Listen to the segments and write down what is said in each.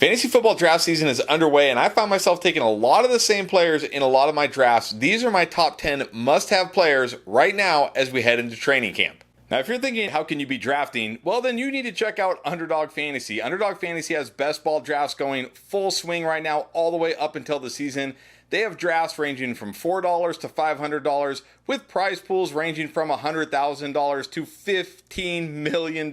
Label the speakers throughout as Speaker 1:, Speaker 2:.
Speaker 1: Fantasy football draft season is underway, and I found myself taking a lot of the same players in a lot of my drafts. These are my top 10 must-have players right now as we head into training camp. Now, if you're thinking, how can you be drafting? Well, then you need to check out Underdog Fantasy. Underdog Fantasy has best ball drafts going full swing right now, all the way up until the season. They have drafts ranging from $4 to $500 with prize pools ranging from $100,000 to $15 million.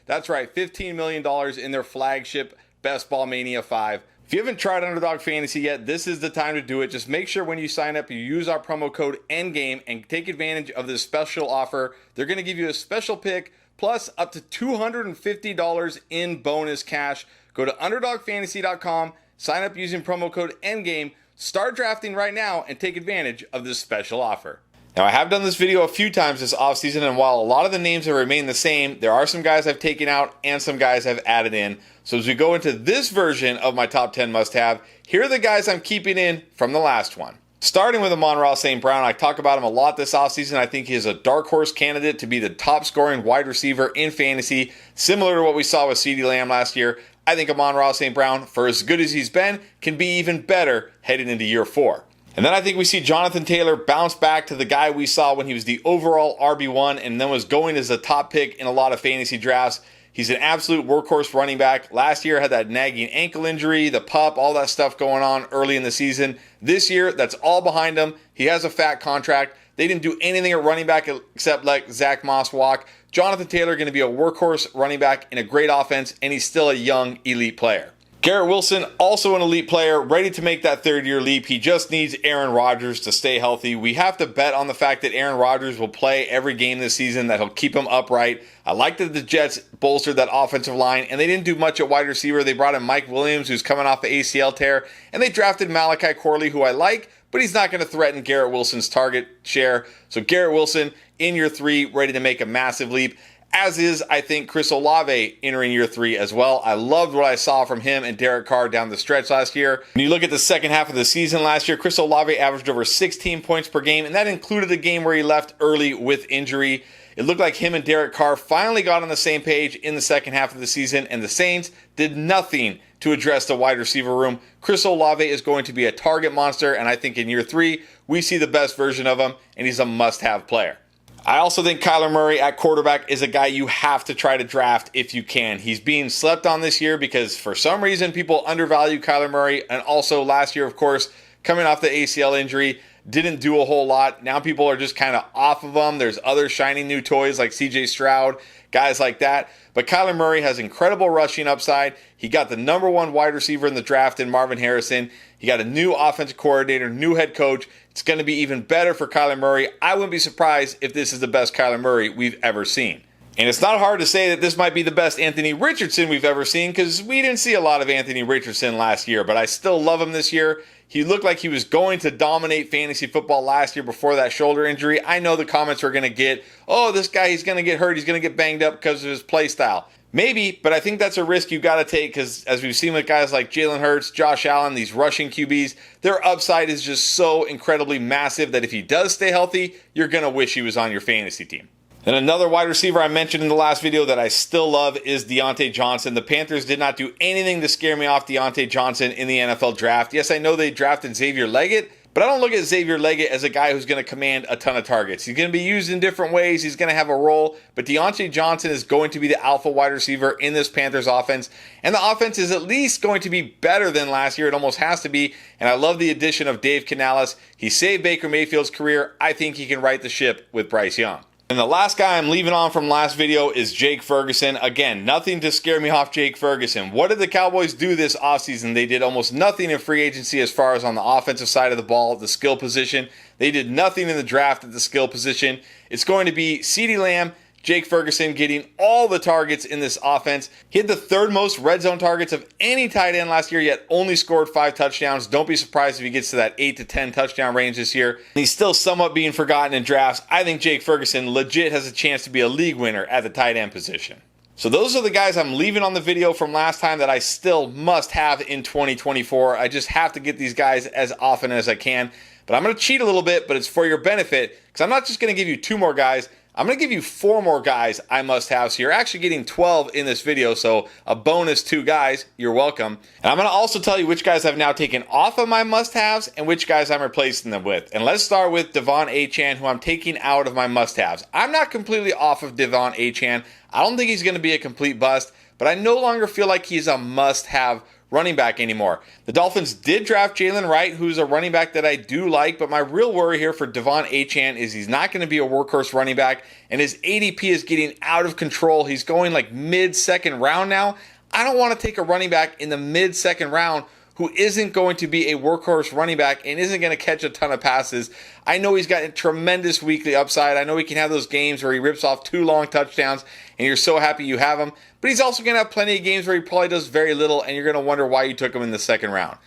Speaker 1: That's right, $15 million in their flagship Best Ball Mania 5. If you haven't tried Underdog Fantasy yet, this is the time to do it. Just make sure when you sign up, you use our promo code ENDGAME and take advantage of this special offer. They're going to give you a special pick plus up to $250 in bonus cash. Go to UnderdogFantasy.com, sign up using promo code ENDGAME, start drafting right now, and take advantage of this special offer. Now, I have done this video a few times this offseason, and while a lot of the names have remained the same, there are some guys I've taken out and some guys I've added in. So as we go into this version of my top 10 must-have, here are the guys I'm keeping in from the last one. Starting with Amon-Ra St. Brown, I talk about him a lot this offseason. I think he is a dark horse candidate to be the top scoring wide receiver in fantasy, similar to what we saw with CeeDee Lamb last year. I think Amon-Ra St. Brown, for as good as he's been, can be even better heading into year 4. And then I think we see Jonathan Taylor bounce back to the guy we saw when he was the overall RB1 and then was going as a top pick in a lot of fantasy drafts. He's an absolute workhorse running back. Last year had that nagging ankle injury, the pup, all that stuff going on early in the season. This year, that's all behind him. He has a fat contract. They didn't do anything at running back except let Zach Moss walk. Jonathan Taylor going to be a workhorse running back in a great offense, and he's still a young elite player. Garrett Wilson, also an elite player, ready to make that third-year leap. He just needs Aaron Rodgers to stay healthy. We have to bet on the fact that Aaron Rodgers will play every game this season, that he'll keep him upright. I like that the Jets bolstered that offensive line, and they didn't do much at wide receiver. They brought in Mike Williams, who's coming off the ACL tear, and they drafted Malachi Corley, who I like, but he's not going to threaten Garrett Wilson's target share. So Garrett Wilson in year 3, ready to make a massive leap. As is, I think, Chris Olave entering year 3 as well. I loved what I saw from him and Derek Carr down the stretch last year. When you look at the second half of the season last year, Chris Olave averaged over 16 points per game, and that included a game where he left early with injury. It looked like him and Derek Carr finally got on the same page in the second half of the season, and the Saints did nothing to address the wide receiver room. Chris Olave is going to be a target monster, and I think in year 3, we see the best version of him, and he's a must-have player. I also think Kyler Murray at quarterback is a guy you have to try to draft if you can. He's being slept on this year because for some reason people undervalue Kyler Murray, and also last year, of course, coming off the ACL injury, didn't do a whole lot. Now people are just kind of off of him. There's other shiny new toys like CJ Stroud, guys like that. But Kyler Murray has incredible rushing upside. He got the number 1 wide receiver in the draft in Marvin Harrison. He got a new offensive coordinator, new head coach. It's going to be even better for Kyler Murray. I wouldn't be surprised if this is the best Kyler Murray we've ever seen. And it's not hard to say that this might be the best Anthony Richardson we've ever seen because we didn't see a lot of Anthony Richardson last year, but I still love him this year. He looked like he was going to dominate fantasy football last year before that shoulder injury. I know the comments are going to get, oh, this guy, he's going to get hurt. He's going to get banged up because of his play style. Maybe, but I think that's a risk you got to take because as we've seen with guys like Jalen Hurts, Josh Allen, these rushing QBs, their upside is just so incredibly massive that if he does stay healthy, you're going to wish he was on your fantasy team. And another wide receiver I mentioned in the last video that I still love is Deontay Johnson. The Panthers did not do anything to scare me off Deontay Johnson in the NFL draft. Yes, I know they drafted Xavier Leggett, but I don't look at Xavier Leggett as a guy who's going to command a ton of targets. He's going to be used in different ways. He's going to have a role, but Deontay Johnson is going to be the alpha wide receiver in this Panthers offense, and the offense is at least going to be better than last year. It almost has to be, and I love the addition of Dave Canales. He saved Baker Mayfield's career. I think he can right the ship with Bryce Young. And the last guy I'm leaving on from last video is Jake Ferguson. Again, nothing to scare me off Jake Ferguson. What did the Cowboys do this offseason? They did almost nothing in free agency as far as on the offensive side of the ball, the skill position. They did nothing in the draft at the skill position. It's going to be CeeDee Lamb, Jake Ferguson getting all the targets in this offense. He had the 3rd most red zone targets of any tight end last year, yet only scored 5 touchdowns. Don't be surprised if he gets to that 8 to 10 touchdown range this year. He's still somewhat being forgotten in drafts. I think Jake Ferguson legit has a chance to be a league winner at the tight end position. So those are the guys I'm leaving on the video from last time that I still must have in 2024. I just have to get these guys as often as I can. But I'm going to cheat a little bit, but it's for your benefit because I'm not just going to give you 2 more guys. I'm going to give you 4 more guys I must have. So you're actually getting 12 in this video. So a bonus 2 guys. You're welcome. And I'm going to also tell you which guys I've now taken off of my must-haves and which guys I'm replacing them with. And let's start with De'Von Achane, who I'm taking out of my must-haves. I'm not completely off of De'Von Achane. I don't think he's going to be a complete bust, but I no longer feel like he's a must-have running back anymore. The Dolphins did draft Jalen Wright, who's a running back that I do like, but my real worry here for De'Von Achane is he's not going to be a workhorse running back, and his ADP is getting out of control. He's going like mid-second round now. I don't want to take a running back in the mid-second round who isn't going to be a workhorse running back and isn't going to catch a ton of passes. I know he's got a tremendous weekly upside. I know he can have those games where he rips off 2 long touchdowns and you're so happy you have him. But he's also going to have plenty of games where he probably does very little and you're going to wonder why you took him in the second round.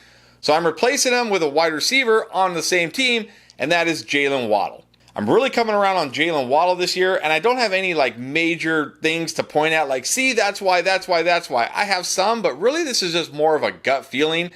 Speaker 1: So I'm replacing him with a wide receiver on the same team, and that is Jalen Waddle. I'm really coming around on Jalen Waddle this year, and I don't have any like major things to point out like, see, that's why. I have some, but really this is just more of a gut feeling.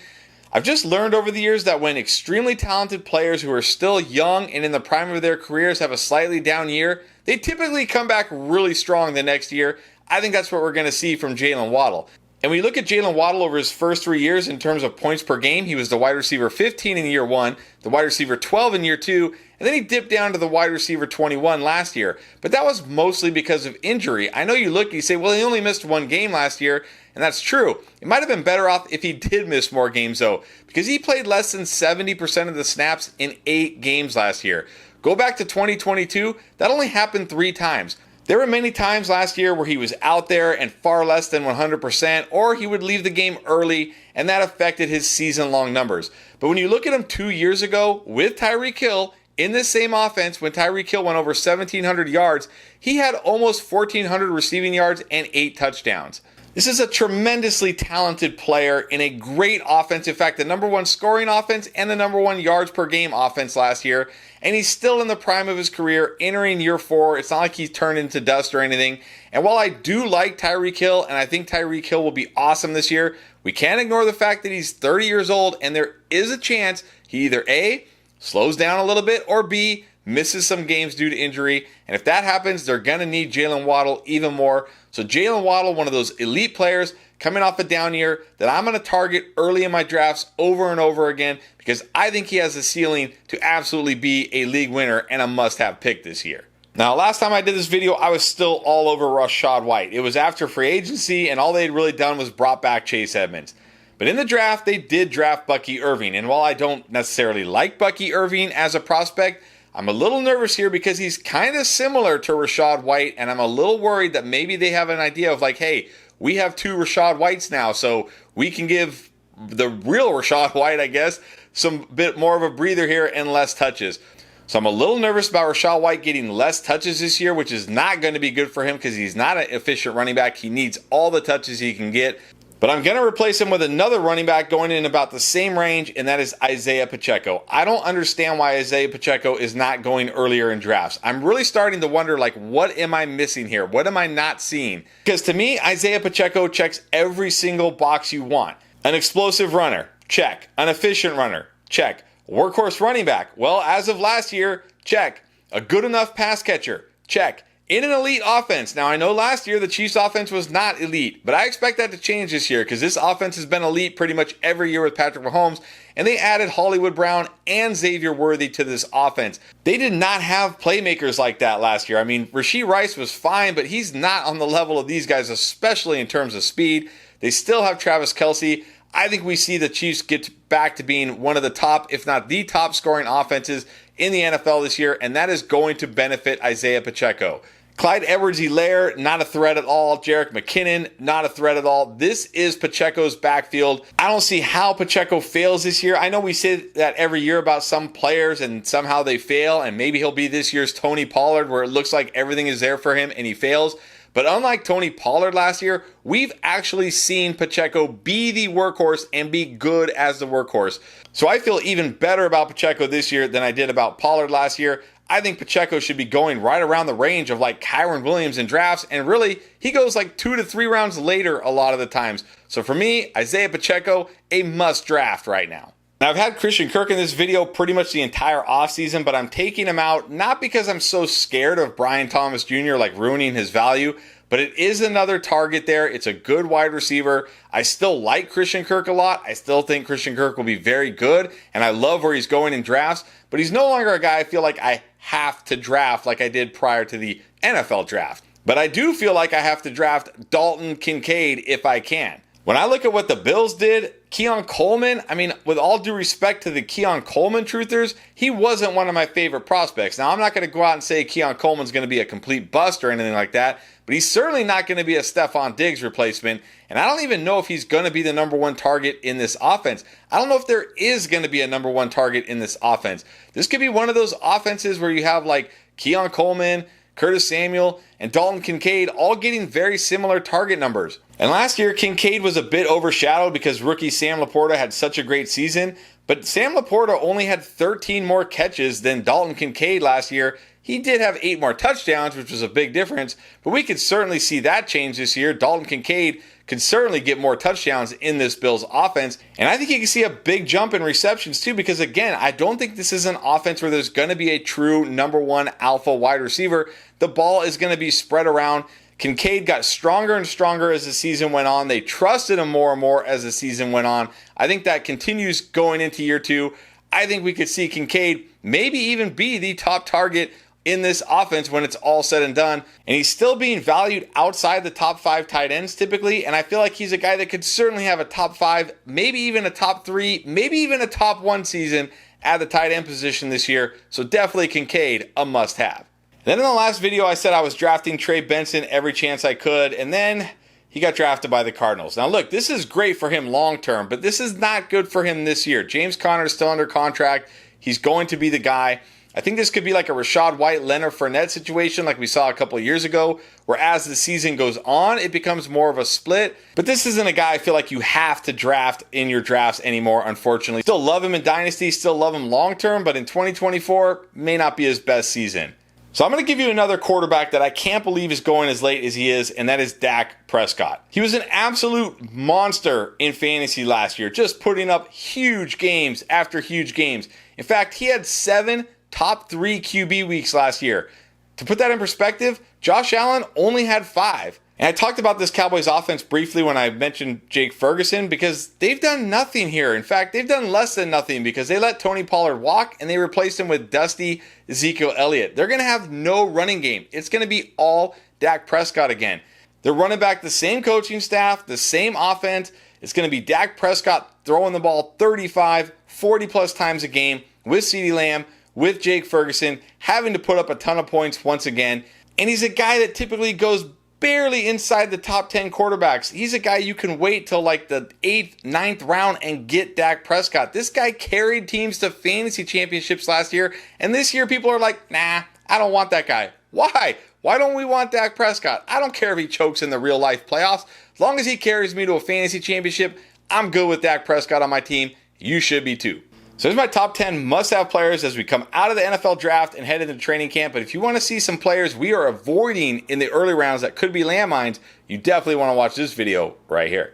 Speaker 1: I've just learned over the years that when extremely talented players who are still young and in the prime of their careers have a slightly down year, they typically come back really strong the next year. I think that's what we're going to see from Jalen Waddle. And when you look at Jalen Waddle over his first 3 years in terms of points per game, he was the wide receiver 15 in year 1, the wide receiver 12 in year 2, and then he dipped down to the wide receiver 21 last year. But that was mostly because of injury. I know you look and you say, well, he only missed 1 game last year, and that's true. It might have been better off if he did miss more games, though, because he played less than 70% of the snaps in 8 games last year. Go back to 2022, that only happened 3 times. There were many times last year where he was out there and far less than 100%, or he would leave the game early, and that affected his season-long numbers. But when you look at him 2 years ago with Tyreek Hill, in this same offense, when Tyreek Hill went over 1,700 yards, he had almost 1,400 receiving yards and 8 touchdowns. This is a tremendously talented player in a great offense. In fact, the number 1 scoring offense and the number 1 yards per game offense last year. And he's still in the prime of his career, entering year 4. It's not like he's turned into dust or anything. And while I do like Tyreek Hill, and I think Tyreek Hill will be awesome this year, we can't ignore the fact that he's 30 years old and there is a chance he either A, slows down a little bit, or B, misses some games due to injury. And if that happens, they're going to need Jalen Waddle even more. So Jalen Waddle, one of those elite players coming off a down year that I'm going to target early in my drafts over and over again because I think he has the ceiling to absolutely be a league winner and a must-have pick this year. Now, last time I did this video, I was still all over Rachaad White. It was after free agency, and all they'd really done was brought back Chase Edmonds. But in the draft, they did draft Bucky Irving. And while I don't necessarily like Bucky Irving as a prospect, I'm a little nervous here because he's kind of similar to Rachaad White, and I'm a little worried that maybe they have an idea of like, hey, we have 2 Rachaad Whites now, so we can give the real Rachaad White, I guess, some bit more of a breather here and less touches. So I'm a little nervous about Rachaad White getting less touches this year, which is not going to be good for him because he's not an efficient running back. He needs all the touches he can get. But I'm going to replace him with another running back going in about the same range, and that is Isaiah Pacheco. I don't understand why Isaiah Pacheco is not going earlier in drafts. I'm really starting to wonder, like, what am I missing here? What am I not seeing? Because to me, Isaiah Pacheco checks every single box you want. An explosive runner, check. An efficient runner, check. Workhorse running back, well, as of last year, check. A good enough pass catcher, check. In an elite offense. Now, I know last year the Chiefs' offense was not elite, but I expect that to change this year because this offense has been elite pretty much every year with Patrick Mahomes, and they added Hollywood Brown and Xavier Worthy to this offense. They did not have playmakers like that last year. I mean, Rashee Rice was fine, but he's not on the level of these guys, especially in terms of speed. They still have Travis Kelce. I think we see the Chiefs get back to being one of the top, if not the top scoring offenses in the NFL this year, and that is going to benefit Isaiah Pacheco. Clyde Edwards-Helaire, not a threat at all. Jerick McKinnon, not a threat at all. This is Pacheco's backfield. I don't see how Pacheco fails this year. I know we say that every year about some players and somehow they fail, and maybe he'll be this year's Tony Pollard where it looks like everything is there for him and he fails. But unlike Tony Pollard last year, we've actually seen Pacheco be the workhorse and be good as the workhorse. So I feel even better about Pacheco this year than I did about Pollard last year. I think Pacheco should be going right around the range of like Kyren Williams in drafts, and really, he goes like 2 to 3 rounds later a lot of the times. So for me, Isaiah Pacheco, a must draft right now. Now, I've had Christian Kirk in this video pretty much the entire offseason, but I'm taking him out not because I'm so scared of Brian Thomas Jr. like ruining his value, but it is another target there. It's a good wide receiver. I still like Christian Kirk a lot. I still think Christian Kirk will be very good, and I love where he's going in drafts, but he's no longer a guy I feel like I have to draft like I did prior to the NFL draft. But I do feel like I have to draft Dalton Kincaid if I can. When I look at what the Bills did, Keon Coleman, I mean, with all due respect to the Keon Coleman truthers, he wasn't one of my favorite prospects. Now, I'm not going to go out and say Keon Coleman's going to be a complete bust or anything like that, but he's certainly not going to be a Stephon Diggs replacement, and I don't even know if he's going to be the number one target in this offense. I don't know if there is going to be a number one target in this offense. This could be one of those offenses where you have like Keon Coleman, Curtis Samuel, and Dalton Kincaid all getting very similar target numbers. And last year, Kincaid was a bit overshadowed because rookie Sam Laporta had such a great season, but Sam Laporta only had 13 more catches than Dalton Kincaid last year. He did have 8 more touchdowns, which was a big difference, but we could certainly see that change this year. Dalton Kincaid could certainly get more touchdowns in this Bills offense, and I think you can see a big jump in receptions too, because again, I don't think this is an offense where there's going to be a true number one alpha wide receiver. The ball is going to be spread around. Kincaid got stronger and stronger as the season went on. They trusted him more and more as the season went on. I think that continues going into year 2. I think we could see Kincaid maybe even be the top target in this offense when it's all said and done. And he's still being valued outside the top 5 tight ends typically. And I feel like he's a guy that could certainly have a top 5, maybe even a top 3, maybe even a top 1 season at the tight end position this year. So definitely Kincaid, a must-have. Then in the last video, I said I was drafting Trey Benson every chance I could, and then he got drafted by the Cardinals. Now look, this is great for him long-term, but this is not good for him this year. James Conner is still under contract. He's going to be the guy. I think this could be like a Rachaad White, Leonard Fournette situation like we saw a couple of years ago, where as the season goes on, it becomes more of a split. But this isn't a guy I feel like you have to draft in your drafts anymore, unfortunately. Still love him in Dynasty, still love him long-term, but in 2024, may not be his best season. So I'm going to give you another quarterback that I can't believe is going as late as he is, and that is Dak Prescott. He was an absolute monster in fantasy last year, just putting up huge games after huge games. In fact, he had 7 top 3 QB weeks last year. To put that in perspective, Josh Allen only had 5. And I talked about this Cowboys offense briefly when I mentioned Jake Ferguson, because they've done nothing here. In fact, they've done less than nothing because they let Tony Pollard walk and they replaced him with dusty Ezekiel Elliott. They're going to have no running game. It's going to be all Dak Prescott again. They're running back the same coaching staff, the same offense. It's going to be Dak Prescott throwing the ball 35, 40 plus times a game with CeeDee Lamb, with Jake Ferguson, having to put up a ton of points once again. And he's a guy that typically goes barely inside the top 10 quarterbacks. He's a guy you can wait till like the 8th, 9th round and get Dak Prescott. This guy carried teams to fantasy championships last year, and this year people are like, nah, I don't want that guy. Why? Why don't we want Dak Prescott? I don't care if he chokes in the real life playoffs. As long as he carries me to a fantasy championship, I'm good with Dak Prescott on my team. You should be too. So here's my top 10 must-have players as we come out of the NFL draft and head into training camp. But if you want to see some players we are avoiding in the early rounds that could be landmines, you definitely want to watch this video right here.